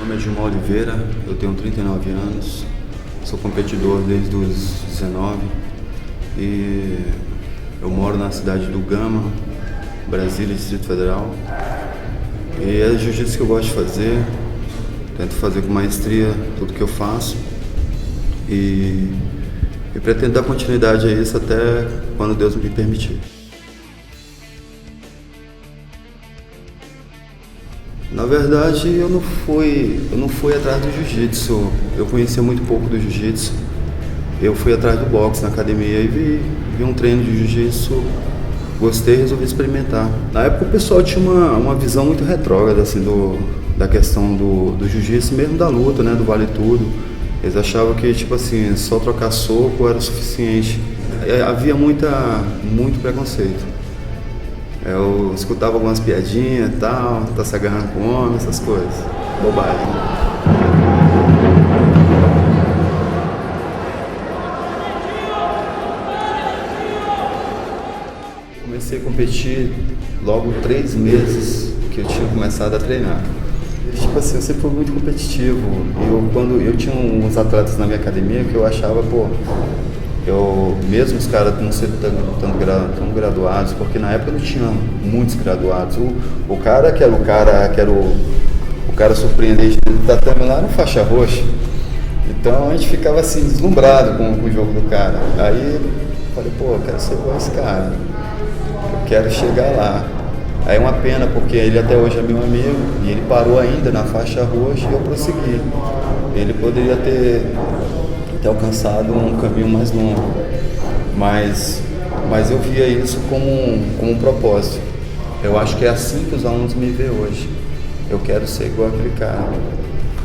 Meu nome é Gilmar Oliveira, eu tenho 39 anos, sou competidor desde os 19 e eu moro na cidade do Gama, Brasília, Distrito Federal. E é jiu-jitsu que eu gosto de fazer, tento fazer com maestria tudo que eu faço e pretendo dar continuidade a isso até quando Deus me permitir. Na verdade, eu não fui atrás do jiu-jitsu. Eu conhecia muito pouco do jiu-jitsu. Eu fui atrás do boxe na academia e vi um treino de jiu-jitsu, gostei e resolvi experimentar. Na época o pessoal tinha uma visão muito retrógrada assim, da questão do jiu-jitsu, mesmo da luta, né, do vale tudo. Eles achavam que tipo assim, só trocar soco era o suficiente. Havia muito preconceito. Eu escutava algumas piadinhas e tal, tá se agarrando com homem, essas coisas. Bobagem. Comecei a competir logo 3 meses que eu tinha começado a treinar. Tipo assim, eu sempre fui muito competitivo. Quando eu tinha uns atletas na minha academia que eu achava, mesmo os caras não sendo tão graduados, porque na época não tinha muitos graduados. O cara que era o cara surpreendente do tatame lá era faixa roxa. Então a gente ficava assim, deslumbrado com o jogo do cara. Aí falei, eu quero ser igual esse cara. Eu quero chegar lá. Aí é uma pena, porque ele até hoje é meu amigo e ele parou ainda na faixa roxa e eu prossegui. Ele poderia ter alcançado um caminho mais longo, mas eu via isso como um propósito. Eu acho que é assim que os alunos me veem hoje. Eu quero ser igual aquele cara,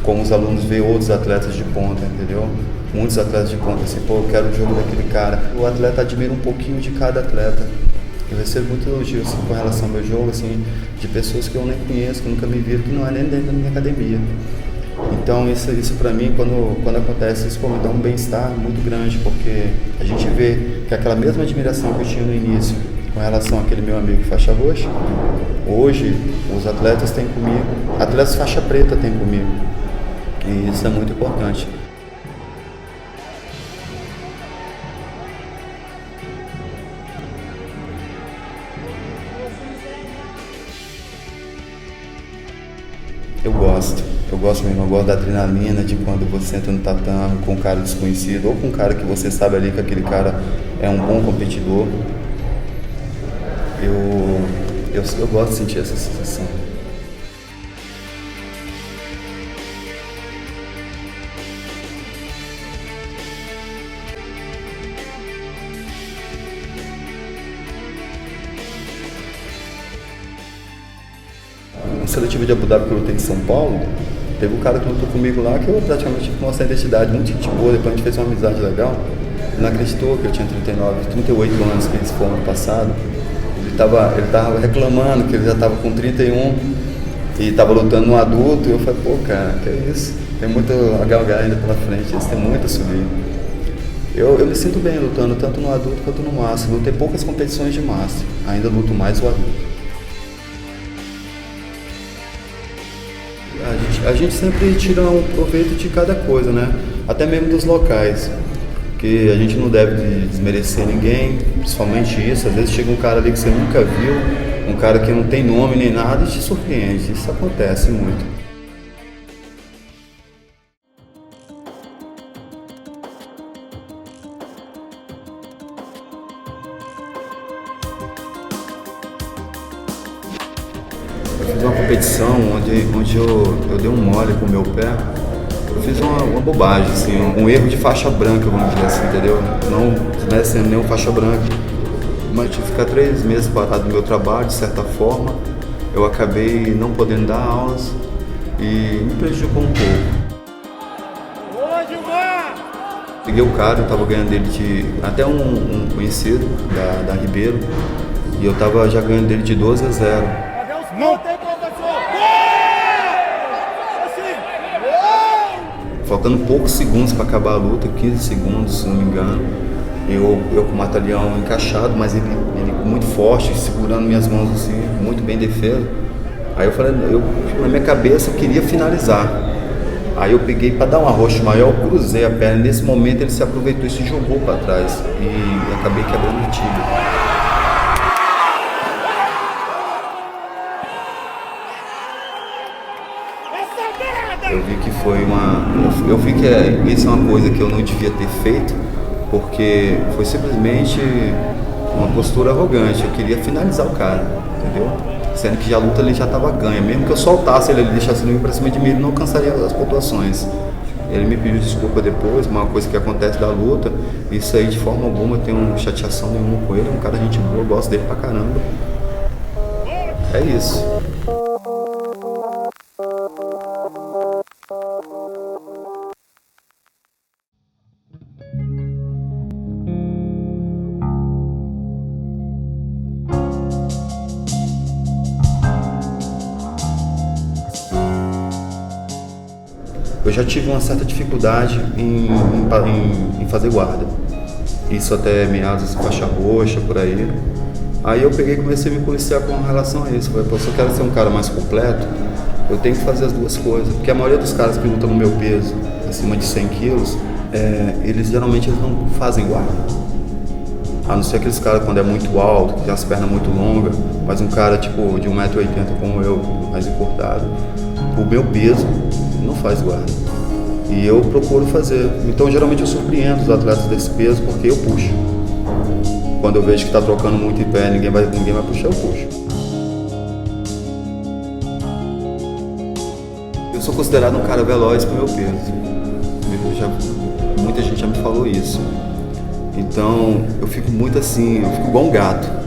como os alunos veem outros atletas de ponta, entendeu? Muitos atletas de ponta, assim, eu quero o jogo daquele cara. O atleta admira um pouquinho de cada atleta. Eu recebo muito elogio assim, com relação ao meu jogo, assim, de pessoas que eu nem conheço, que nunca me viram, que não é nem dentro da minha academia. Então isso para mim, quando acontece isso, me dá um bem-estar muito grande, porque a gente vê que aquela mesma admiração que eu tinha no início com relação àquele meu amigo faixa roxa, hoje os atletas têm comigo, atletas faixa preta têm comigo, e isso é muito importante. Eu gosto mesmo, eu gosto da adrenalina de quando você entra no tatame com um cara desconhecido ou com um cara que você sabe ali que aquele cara é um bom competidor. Eu gosto de sentir essa sensação. Na seletiva de Abu Dhabi que eu lutei em São Paulo, teve um cara que lutou comigo lá que eu praticamente mostrei a identidade, muito gente boa, depois a gente fez uma amizade legal. Ele não acreditou que eu tinha 38 anos que eles foram ano passado. Ele tava reclamando que ele já estava com 31 e estava lutando no adulto, e eu falei, cara, que é isso? Tem muito a galgar ainda pela frente, eles têm muito a subir. Eu me sinto bem lutando tanto no adulto quanto no master. Lutei poucas competições de master, ainda luto mais o adulto. A gente sempre tira um proveito de cada coisa, né? Até mesmo dos locais. Porque a gente não deve desmerecer ninguém, principalmente isso. Às vezes chega um cara ali que você nunca viu, um cara que não tem nome nem nada e te surpreende. Isso acontece muito. Eu fiz uma competição onde eu dei um mole com o meu pé. Eu fiz uma bobagem, assim, um erro de faixa branca, vamos dizer assim, entendeu? Não sendo nenhum faixa branca. Mas tive que ficar 3 meses parado do meu trabalho, de certa forma. Eu acabei não podendo dar aulas e me prejudicou um pouco. Peguei o cara, eu estava ganhando dele até um conhecido da Ribeiro, e eu estava já ganhando dele de 12-0. Não tem professor! Faltando poucos segundos para acabar a luta, 15 segundos, se não me engano. Eu com o mata-leão encaixado, mas ele muito forte, segurando minhas mãos assim, muito bem defeso. Aí eu falei, na minha cabeça eu queria finalizar. Aí eu peguei para dar um arroxo maior, eu cruzei a perna. Nesse momento ele se aproveitou e se jogou para trás. E acabei quebrando o tíbia. Eu vi que foi eu vi que isso é uma coisa que eu não devia ter feito, porque foi simplesmente uma postura arrogante. Eu queria finalizar o cara, entendeu? Sendo que a luta ele já estava ganha. Mesmo que eu soltasse ele deixasse ele para cima de mim, ele não alcançaria as pontuações. Ele me pediu desculpa depois, uma coisa que acontece da luta. Isso aí de forma alguma eu tenho chateação nenhuma com ele. É um cara gente boa, eu gosto dele pra caramba. É isso. Eu já tive uma certa dificuldade em fazer guarda. Isso até meados de faixa roxa, por aí. Aí eu peguei e comecei a me policiar com relação a isso. Falei, pô, se eu quero ser um cara mais completo, eu tenho que fazer as duas coisas. Porque a maioria dos caras que lutam no meu peso, acima de 100 quilos, eles geralmente não fazem guarda. A não ser aqueles caras quando é muito alto, que tem as pernas muito longas, mas um cara tipo de 1,80 m como eu, mais encurtado, o meu peso não faz guarda. E eu procuro fazer. Então geralmente eu surpreendo os atletas desse peso porque eu puxo. Quando eu vejo que está trocando muito em pé, ninguém vai puxar, eu puxo. Eu sou considerado um cara veloz pro meu peso. Muita gente já me falou isso. Então eu fico muito assim, eu fico igual um gato.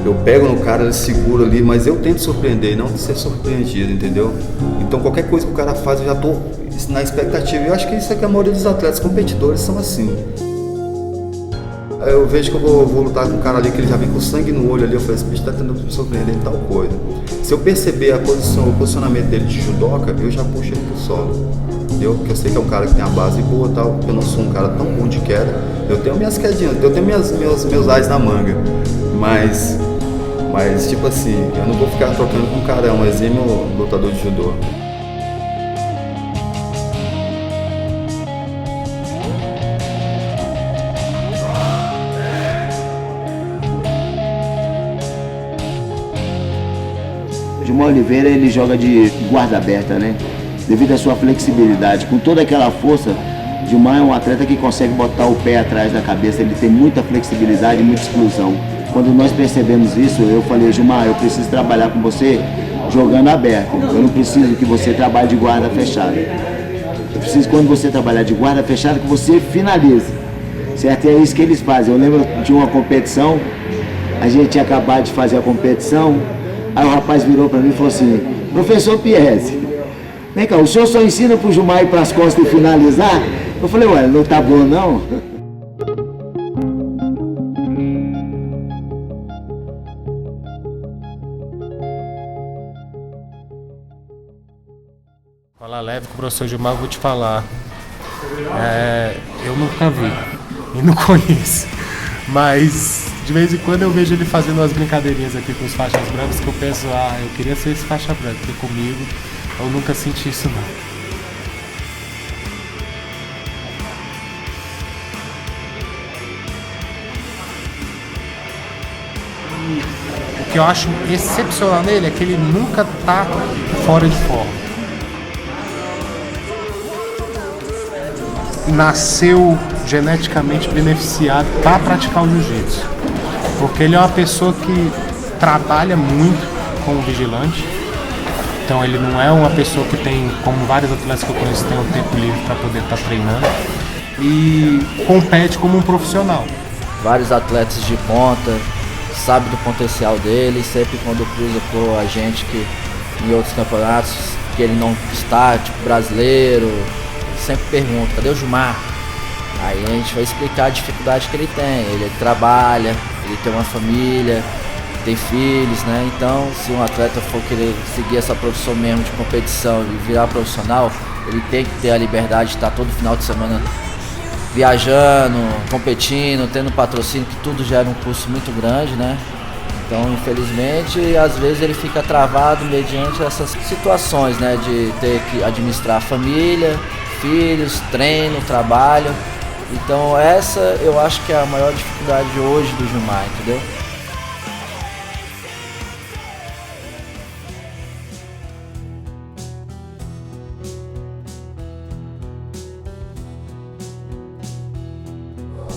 Eu pego no cara, ele segura ali, mas eu tento surpreender, não ser surpreendido, entendeu? Então qualquer coisa que o cara faz, eu já tô na expectativa. Eu acho que isso é que a maioria dos atletas competidores são assim. Aí eu vejo que eu vou lutar com um cara ali que ele já vem com sangue no olho ali, eu falei, esse bicho tá tentando me surpreender em tal coisa. Se eu perceber o posicionamento dele de judoca, eu já puxo ele pro solo. Entendeu? Porque eu sei que é um cara que tem a base boa e tal, eu não sou um cara tão bom de queda. Eu tenho minhas quedinhas, eu tenho meus ais na manga. Mas tipo assim, eu não vou ficar trocando com um cara, um exímio lutador de judô. Gilmar Oliveira, ele joga de guarda aberta, né? Devido à sua flexibilidade, com toda aquela força, Gilmar é um atleta que consegue botar o pé atrás da cabeça, ele tem muita flexibilidade e muita explosão. Quando nós percebemos isso, eu falei, Gilmar, eu preciso trabalhar com você jogando aberto. Eu não preciso que você trabalhe de guarda fechada. Eu preciso, quando você trabalhar de guarda fechada, que você finalize. Certo? E é isso que eles fazem. Eu lembro de uma competição, a gente tinha acabado de fazer a competição, aí o rapaz virou para mim e falou assim, professor Piese, vem cá, o senhor só ensina pro Gilmar ir pras costas e finalizar? Eu falei, ué, não tá bom não? Fala leve com o professor Gilmar, eu vou te falar. Eu nunca vi e não conheço, mas de vez em quando eu vejo ele fazendo umas brincadeirinhas aqui com os faixas brancas que eu penso, eu queria ser esse faixa branca, porque comigo eu nunca senti isso não. O que eu acho excepcional nele é que ele nunca tá fora de forma. Nasceu geneticamente beneficiado para praticar o jiu-jitsu, porque ele é uma pessoa que trabalha muito como vigilante, então ele não é uma pessoa que tem, como vários atletas que eu conheço, tem um tempo livre para poder estar treinando e compete como um profissional. Vários atletas de ponta sabem do potencial dele, sempre quando cruza com a gente que em outros campeonatos que ele não está, tipo brasileiro, sempre pergunta, cadê o Gilmar? Aí a gente vai explicar a dificuldade que ele tem. Ele trabalha, ele tem uma família, tem filhos, né? Então, se um atleta for querer seguir essa profissão mesmo de competição e virar profissional, ele tem que ter a liberdade de estar todo final de semana viajando, competindo, tendo patrocínio, que tudo gera um custo muito grande, né? Então, infelizmente, às vezes ele fica travado mediante essas situações, né, de ter que administrar a família, filhos, treino, trabalho. Então essa eu acho que é a maior dificuldade hoje do Gilmar, entendeu?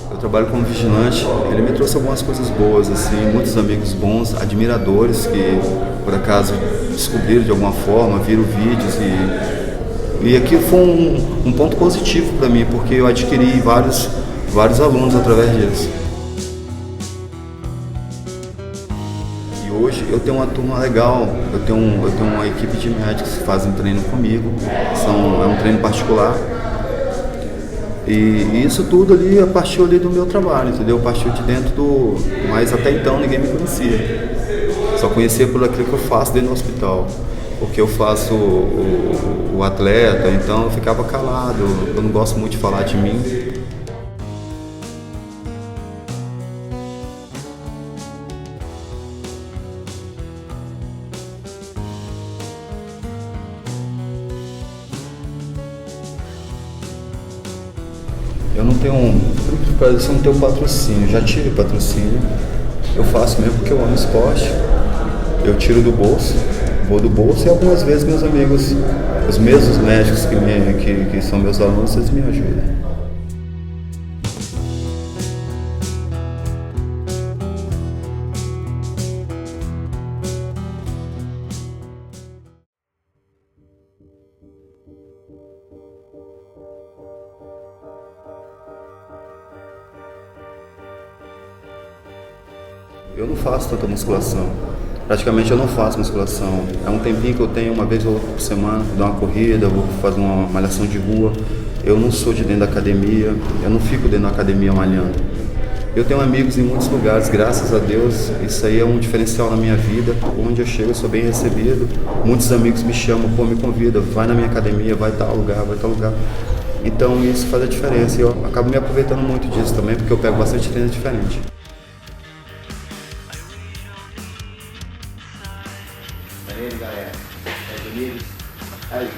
Eu trabalho como vigilante, ele me trouxe algumas coisas boas, assim, muitos amigos bons, admiradores que por acaso descobriram de alguma forma, viram vídeos e aqui foi um ponto positivo para mim, porque eu adquiri vários alunos através disso. E hoje eu tenho uma turma legal, eu tenho uma equipe de médicos que fazem treino comigo, é um treino particular. E isso tudo ali partiu ali do meu trabalho, entendeu? Partiu de dentro do... Mas até então ninguém me conhecia. Só conhecia por aquilo que eu faço dentro do hospital. Porque eu faço o atleta, então eu ficava calado, eu não gosto muito de falar de mim. Eu não tenho patrocínio, já tive patrocínio, eu faço mesmo porque eu amo esporte, eu tiro do bolso, vou do bolso e algumas vezes meus amigos, os mesmos médicos que são meus alunos, eles me ajudam. Eu não faço tanta musculação, praticamente eu não faço musculação. É um tempinho que eu tenho, uma vez ou outra por semana, dou uma corrida, vou fazer uma malhação de rua. Eu não sou de dentro da academia, eu não fico dentro da academia malhando. Eu tenho amigos em muitos lugares, graças a Deus, isso aí é um diferencial na minha vida. Onde eu chego eu sou bem recebido, muitos amigos me chamam, me convidam, vai na minha academia, vai tal lugar, vai tal lugar. Então isso faz a diferença e eu acabo me aproveitando muito disso também, porque eu pego bastante treino diferente. Aí, galera. É bonito. Aí.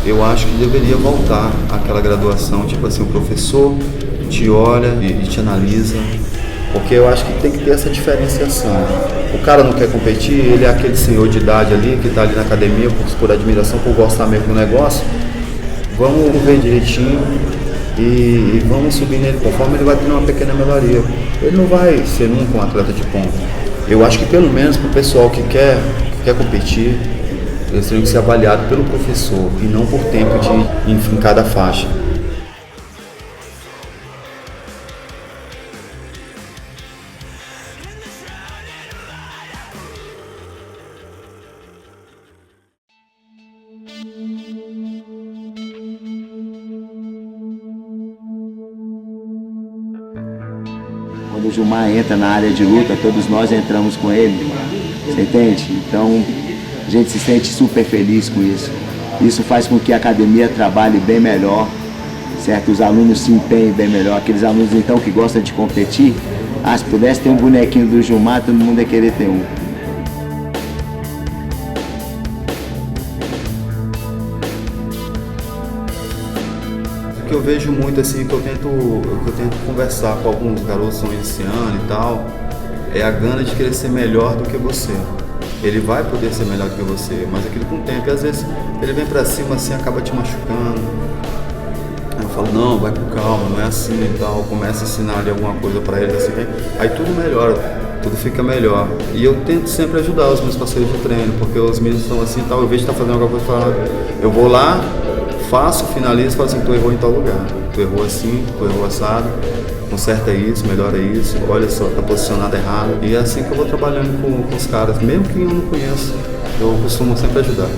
Eu acho que deveria voltar àquela graduação, tipo assim, o professor te olha e te analisa, porque eu acho que tem que ter essa diferenciação. O cara não quer competir, ele é aquele senhor de idade ali, que está ali na academia por admiração, por gostar mesmo do negócio. Vamos ver direitinho e vamos subir nele conforme ele vai ter uma pequena melhoria. Ele não vai ser nunca um atleta de ponta. Eu acho que pelo menos para o pessoal que quer competir, eles teriam que ser avaliados pelo professor e não por tempo em cada faixa. Quando o Gilmar entra na área de luta, todos nós entramos com ele, você entende? Então a gente se sente super feliz com isso. Isso faz com que a academia trabalhe bem melhor, certo? Os alunos se empenhem bem melhor. Aqueles alunos então que gostam de competir, se pudesse ter um bonequinho do Gilmar, todo mundo ia querer ter um. O que eu vejo muito assim, que eu tento conversar com alguns garotos que estão iniciando e tal, é a gana de querer ser melhor do que você. Ele vai poder ser melhor do que você, mas aquilo com o tempo, e às vezes ele vem pra cima assim, acaba te machucando. Aí eu falo, não, vai com calma, não é assim e tal, começa a ensinar ali alguma coisa pra ele assim, aí tudo melhora, tudo fica melhor. E eu tento sempre ajudar os meus parceiros de treino, porque os meninos estão assim e tal, eu vejo que tá fazendo alguma coisa, eu vou lá, faço, finalizo e falo assim, tu errou em tal lugar, tu errou assim, tu errou assado, conserta isso, melhora isso, olha só, tá posicionado errado. E é assim que eu vou trabalhando com os caras, mesmo que eu não conheço, eu costumo sempre ajudar.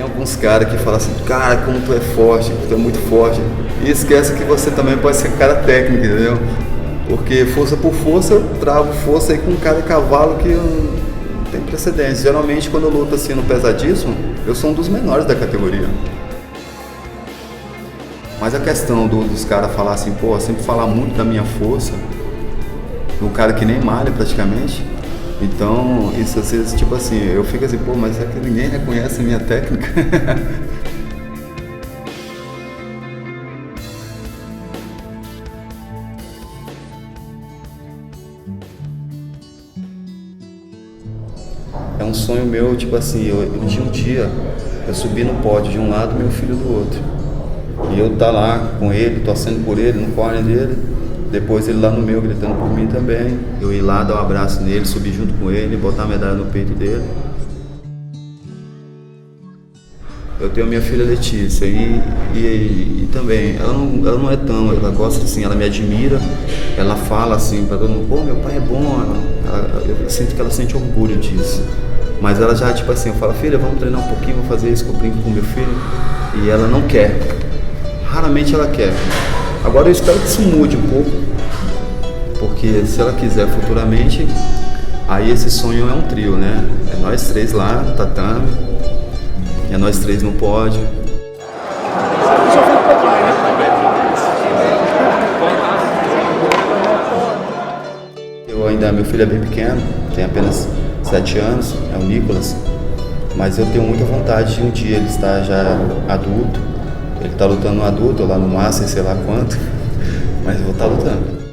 alguns caras que falam assim, cara, como tu é forte, tu é muito forte. E esquece que você também pode ser cara técnico, entendeu? Porque força por força, eu travo força aí com um cara de cavalo que não tem precedência. Geralmente quando eu luto assim no pesadíssimo, eu sou um dos menores da categoria. Mas a questão dos caras falar assim, pô, sempre falar muito da minha força, um cara que nem malha praticamente. Então, isso às vezes, tipo assim, eu fico assim, pô, mas é que ninguém reconhece a minha técnica. É um sonho meu, tipo assim, eu tinha um dia, eu subi no pódio de um lado, meu filho do outro. E eu tá lá com ele, torcendo por ele, no corner dele. Depois ele lá no meu, gritando por mim também. Eu ir lá, dar um abraço nele, subir junto com ele, botar a medalha no peito dele. Eu tenho minha filha Letícia e também, ela não é tão, ela gosta assim, ela me admira. Ela fala assim pra todo mundo, pô, meu pai é bom. Eu sinto que ela sente orgulho disso. Mas ela já, tipo assim, eu falo, filha, vamos treinar um pouquinho, vou fazer isso que eu brinco com meu filho. E ela não quer. Raramente ela quer. Agora eu espero que isso mude um pouco, porque se ela quiser futuramente, aí esse sonho é um trio, né? É nós três lá no tatame, é nós três no pódio. Meu filho é bem pequeno, tem apenas 7 anos, é o Nicolas, mas eu tenho muita vontade de um dia ele estar já adulto. Ele está lutando no adulto, lá no Master, sei lá quanto, mas eu vou estar lutando.